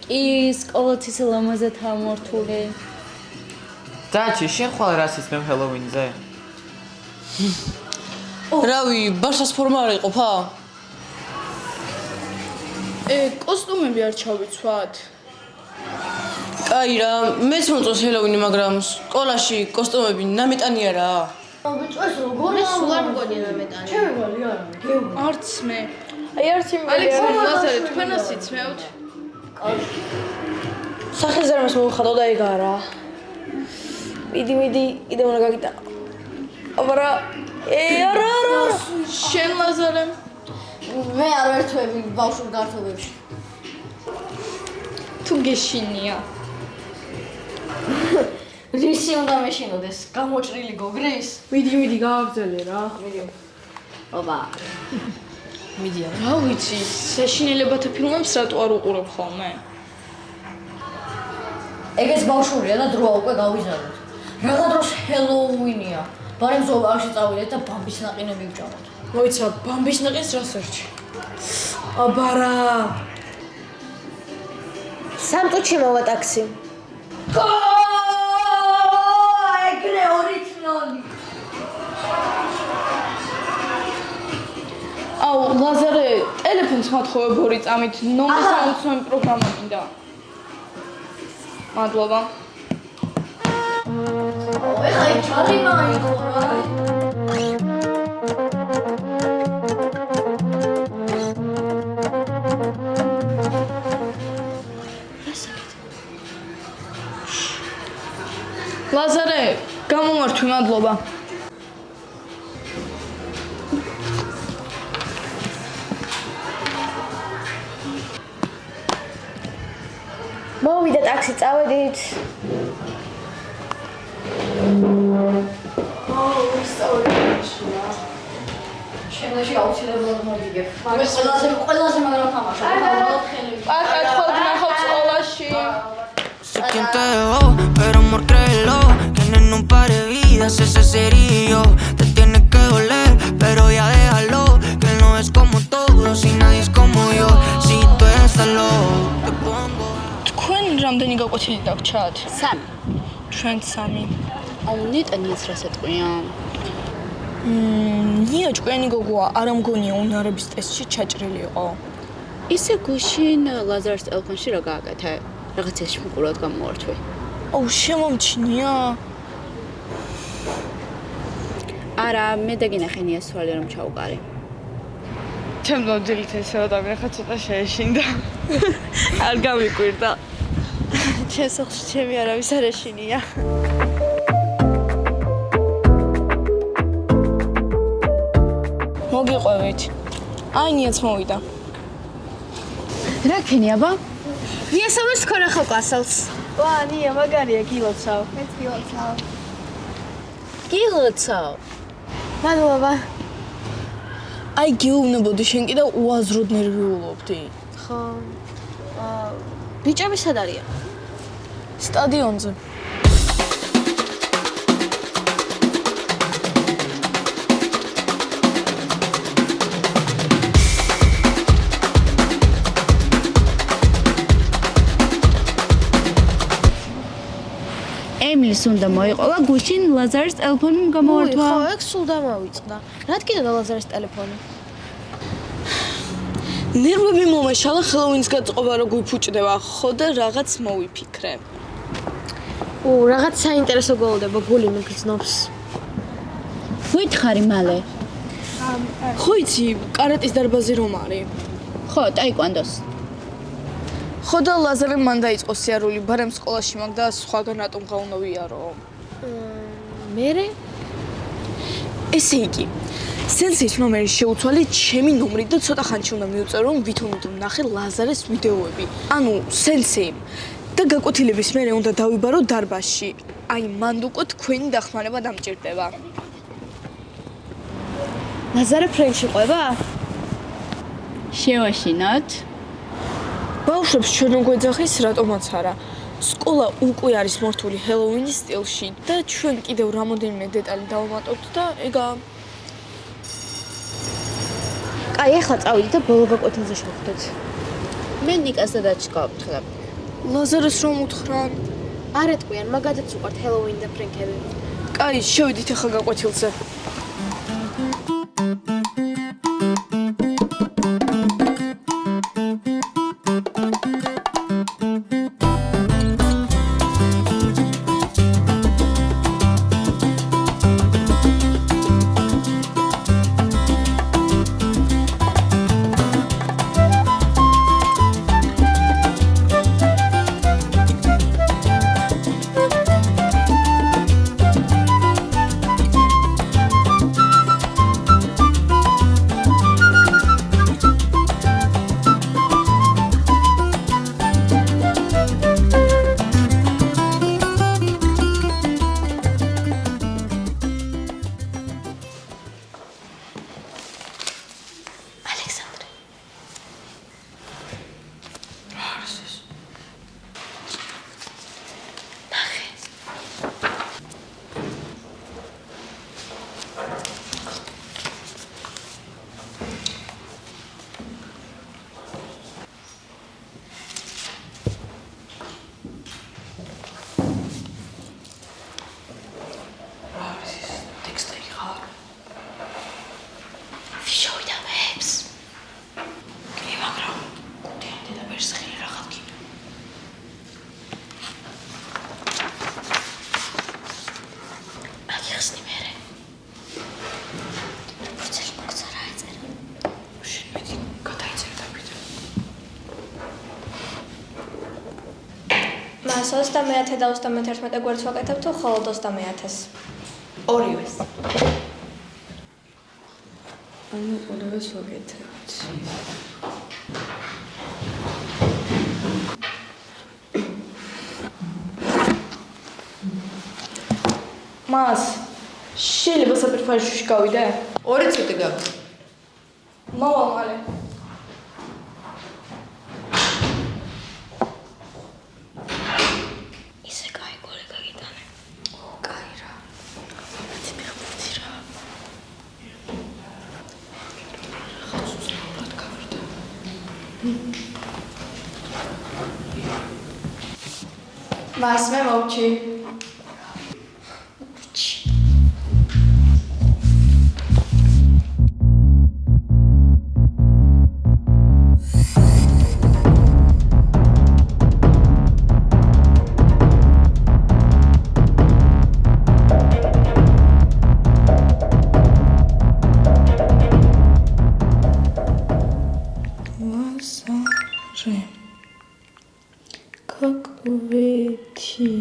ის ყოველთვის ლამაზად ამორთული. დაჩი, შენ ხვალ რას იცნობ ჰელოვინზე? რავი, ბარსას ფორმა არ იყოფა? კოსტუმები არ ჩავიცვათ. კაი რა, მეც მომწონს ჰელოვინი, მაგრამ სკოლაში კოსტუმები ნამეტანია რა. მე სულ არ მგონია ნამეტანი. არც მე. აი არც იმ ალექსანდრე ლაზარე, თქვენას იცმევთ? სახეზერმას მოუხადო და ეგაა რა. მიდი, კიდე უნდა გაგიტანა. აბარა, არა. შენ ლაზარე? მე არ ვერთვები ბავშვურ გართობებში. თუ გეშინია. რისი უნდა მეშინოდეს? გამოჭრილი გოგრის? მიდი, გააგრძელე რა. ობა. მიდია. რა ვიცი, საშინელებათა ფილმებს რატო არ უყურებ ხოლმე? ეგეც ბავშვურია და დროა უკვე გავიზარდეთ. რაღა დროს ჰელოუინია. ბარემ ზოოპარკში წავიდეთ და ბამბის ნაყინები ვჭამოთ. მოიცა, ბამბის ნაყინს რას ერჩი? აბარა. სამ წუთში მოვა ტაქსი. ეგრე ორიგინალი. აუ, ლაზარე, ტელეფონს მათხოვე ბორი წამით, ნომერს ამოცნობი პროგრამა მინდა. მადლობა. ეხლა იქ ჩალი მაიყო რა. ლაზარე, გამომართვი, მადლობა. მოვიდა ტაქსი, წავედით. შემდგომში აუცილებლად მოვიგებ. მაგრამ ყველაზე მაგრამ თამაშობ. პაკა ходнахობ სკოლაში. Sé quién te dejó, pero amor créelo, que en un par de vidas ese sería yo. Te tiene que doler, pero ya déjalo, que él no es como todos y nadie es como yo. Si tú estás loco, te pongo. თქვენ რამდენი გაკვეთილი დაგჩათ? 3. ჩვენ 3. აუ ნეტანიეს რას ეტყვია? ნია ჭკვიანი გოგოა, არ ამგონია უნარების ტესტში ჩაჭრილი იყო. ისე გუშინ ლაზარის ტელეფონში რა გააკეთე? რაღაცაში მკურად გამოვართვი. აუ შემომჩნია. არა, მე დაგინახენია სვალი რომ ჩაუყარი. ჩემო დილით ესეო და მე ხა ცოტა შეეშინდა. არ გამიკვირდა. ჩემს სახლში ჩემი არავის არ ეშინია. მოგიყვებით. აი ნიაც მოვიდა. რა ქენი აბა? მიესალმებს თქვენ ახალ კლასელს. ვა, ნია, მაგარია, გილოცავ. მეც გილოცავ. გილოცავ. მადლობა. აი გეუბნებოდი შენ კიდე უაზროდ ნერვიულობდი. ხო. ბიჭები სად არიან? სტადიონზე. ემილის უნდა მოიყოლა გუშინ ლაზარის ტელეფონი გამოვართვა. ხო, ეგ სულ დამავიწყდა. რადგან ლაზარის ტელეფონი? ნერვები მომეშალა ხელოვინს გაწყობა რო გვიფუჭდება, ხო და რაღაც მოვიფიქრე. რაღაც საინტერესო გოლდება, გული მიგრძნობს. ვითხარი მალე. ხო იცი, კარატის დარბაზი რომ არის? ხო, ტაიკვანდოს. ხო და ლაზარე მან დაიწყო სიარული, ბარემ სკოლაში მაგ და სხვაგან რატომ გაუნოვიარო? მერე? ესე იგი, სენსეიჩმა მე შეუცვალე ჩემი ნომრი და ცოტა ხანში უნდა მივწერო, რომ ვითომ ნახე ლაზარეს ვიდეოები. ანუ სენსეიმ და გაკვეთილების მერე უნდა დავიბარო დარბაზში. აი მანდ უკვე თქვენი დახმარება დამჭირდება. ლაზარე ფრენჩი ყვება? შევაშინოთ. ბავშვებს ჩვენ რომ გვეძახის, რატომაც არა. სკოლა უკვე არის მორთული ჰელოვინის სტილში და ჩვენ კიდევ რამოდენიმე დეტალი დავუმატებთ და ეგა კაი, ახლა წავიდეთ და ბოლო გაკვეთილზე შევხვდეთ. მე ნიკას და დაჩკა ვფრთხილებ. ლაზარეს რომ უთხრან? არ ეტყვიან, მაგათაც უყვართ ჰელოუინი და ფრენკები. კაი, შევიდით ახლა გაკვეთილზე. მას 30 და 31 გვერდს ვაკეთებ თუ მხოლოდ 30-ს? ორივეს. ანუ ორივეს ვაკეთებთ. მას შეიძლება საფერფაშოში გავიდე? 2 წუთი გაქვს. მოვალ მალე. მას მე მოვჩი.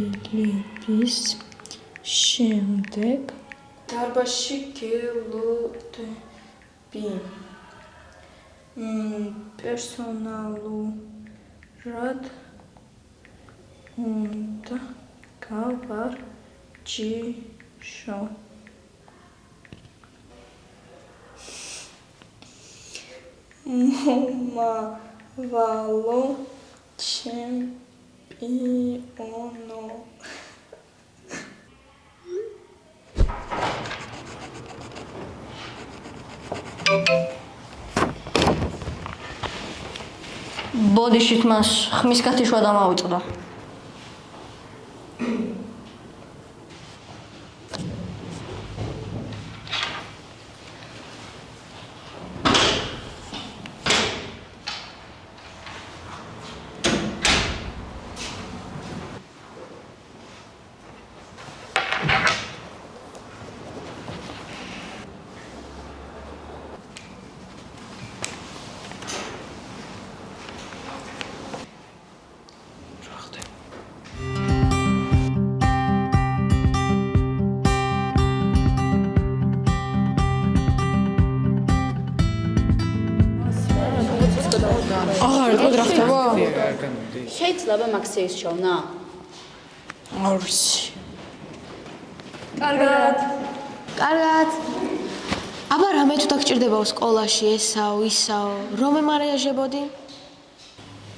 გაკვეთილების შემდეგ დარბაზში გელოდები. პერსონალურად უნდა გავარჯიშო. მომავალო ჩემპიონო. ბოდიშით მას ხმის კათიშვა დამავიწყდა. აღარ რა ხდება? შეიძლება მაქსეის ჩავნა? არცი. კარგად. კარგად. აბა რამე თუ დაგჭირდებაო სკოლაში ესაო, ისაო, რომე მარიაჟებოდი?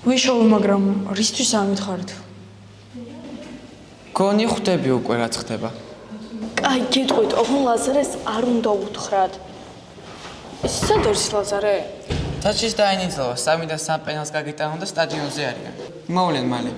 ვიშოვ, მაგრამ რისთვის ამითხარით? გონი ხვდები უკვე რაც ხდება. კაი, გეტყვით, ოღონ ლაზარეს არ უნდა უთხრათ. ეს სად არის ლაზარე? თაჩის დაინიძლოვა, 3 და 3 პენალს გაგიტანონ და სტადიონზე არიან. მოვლენ მალე.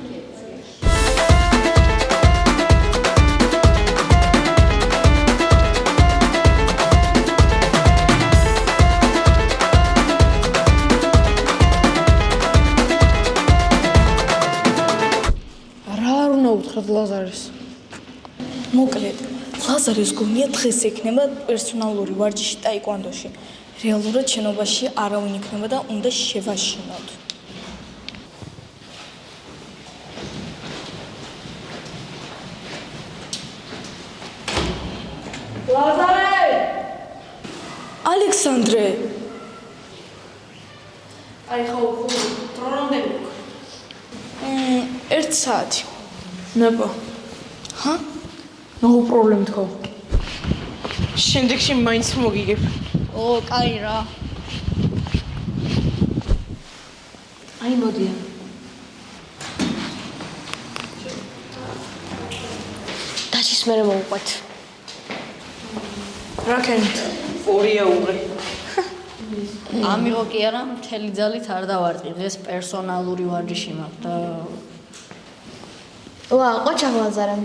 რა არ უნდა უთხრათ ლაზარეს? მოკლედ, ლაზარეს გონია დღეს ექნება პერსონალური ვარჯიში ტაიკვანდოში. რეალურად შენობაში არავინ იქნება და უნდა შევაშინოთ. ლაზარე! ალექსანდრე! აი ხო, დრო რამდენი გვაქვს? 1 საათი. ნება. ჰა? ნო პრობლემ თქო. შემდეგში მაინც მოგიგებ. ო, კაი რა. აი მოდიან. დაჩის მერე მოვუყვეთ. რა ქენით? 2 ეურო. ამიღო კი არა, მთელი ძალით არ დავარტყი. დღეს პერსონალური ვარჯიში მაქვს და ვა, ყოჩა ლაზარე.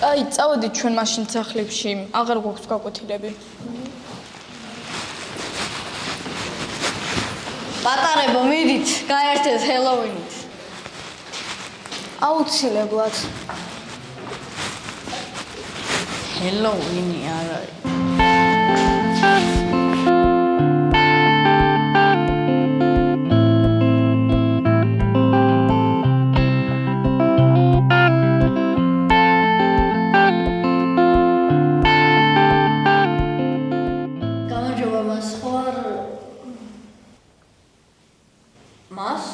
კაი, წავედით ჩვენ მაშინ სახლებში. აღარ გვაქვს გაკვეთილები. პატარებო, მიდით, გაერთეთ ჰელოვინით. აუცილებლად. ჰელოვინი არ არის. გამარჯობა, მას ხო არ მას?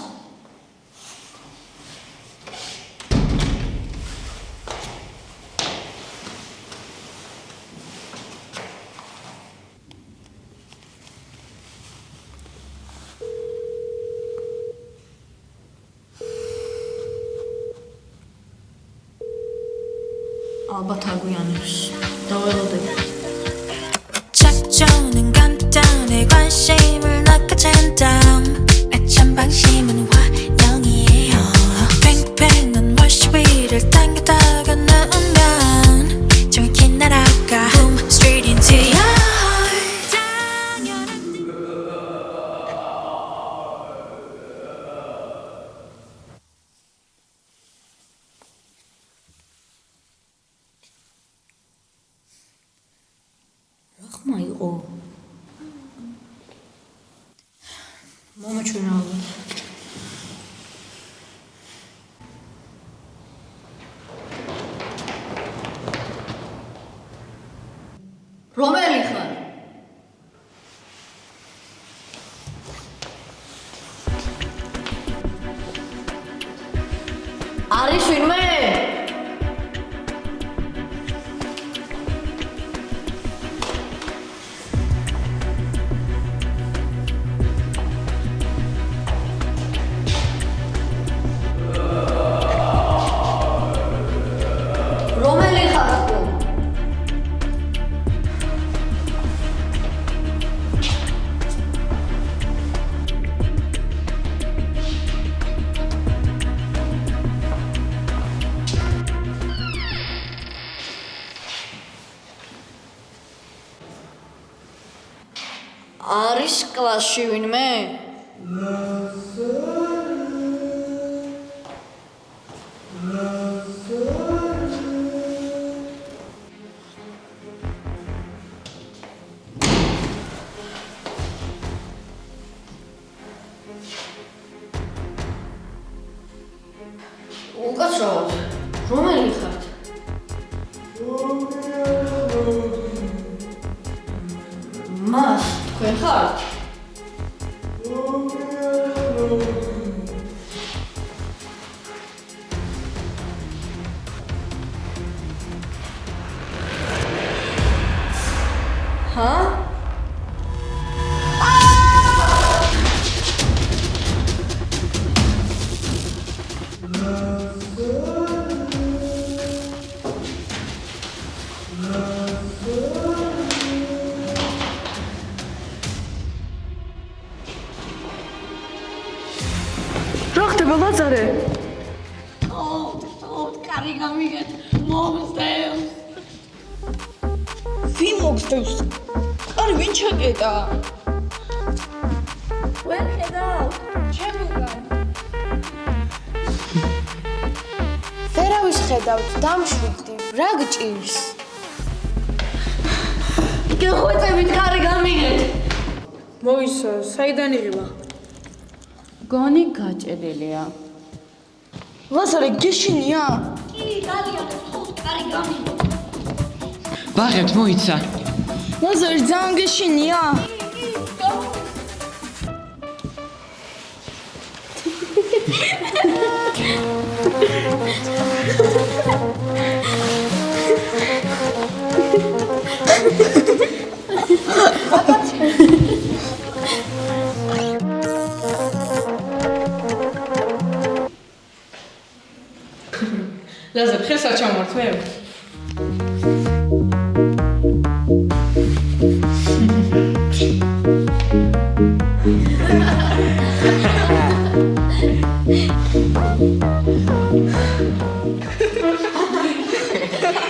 ალბათ აგვიანებს. დაველოდები. 작전은 간단해 관심을 낚아챈다 애찬 방심은 환영이에요 팽팽한 월시 위를 당겼다가 넣으면 정확히 날아가 Boom straight into your heart 당연한 ხმა იყო. მომაჩვენა ალბათ. რომელი ხარ? არის ვინმე? რომელი ხარ თუ? არის კლასში ვინმე? უკაცრავად, რომელი ხართ? მას თქვენ ხართ? ჰა? ლაზარე კარი გამიგეთ მომსდევს ვინ მოგსდევს კარი ვინ ჩაკეტა ვერ ხედავ ჩემგან ვერავის ხედავთ, დამშვიდდი, რა გჭირს? გეხვეწებით კარი გამიგეთ მოისო საიდან იღება გონი გაჭედილია. ლაზარე გეშინია კი დადიანთ თხოვთ კარი გამიგეთ ვაღებთ მოიცა. ლაზარე ძალიან გეშინია ლაზარ, ხელს არ ჩამორთ მე?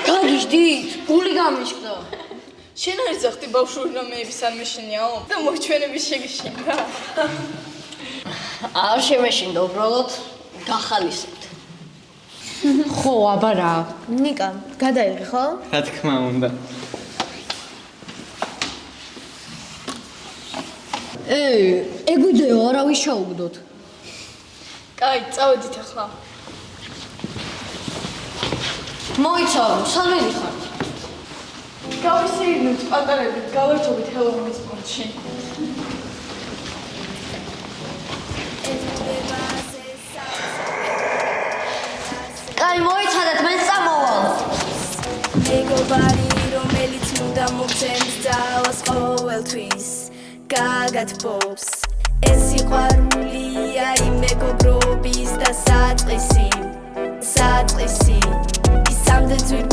გაგიჟდით გული გამიშკდა შენ არ ზახტი ბავშვური რამეების არ მეშინიაო და მოჩვენების შეგიშინდა არ შემეშინდა უბრალოდ გახალისეთ ხო, აბა რა. ნიკა, გადაიღე, ხო? რა თქმა უნდა. ეგვიდეო არავის შაუგდოთ კაი წავედით ახლა მოიცა სამედი ხარ გავისეირნოთ პატარებით გავერთობით ჰელოვინის პონჩი კაი მოიცადეთ მე წამოვალ მეგობარი რომელიც მუდამ მოგცემს ძალას ყოველთვის გაგათბობს ეს სიყვარულია იმ მეგობრობის და საწყისი ის სამდე ძვირ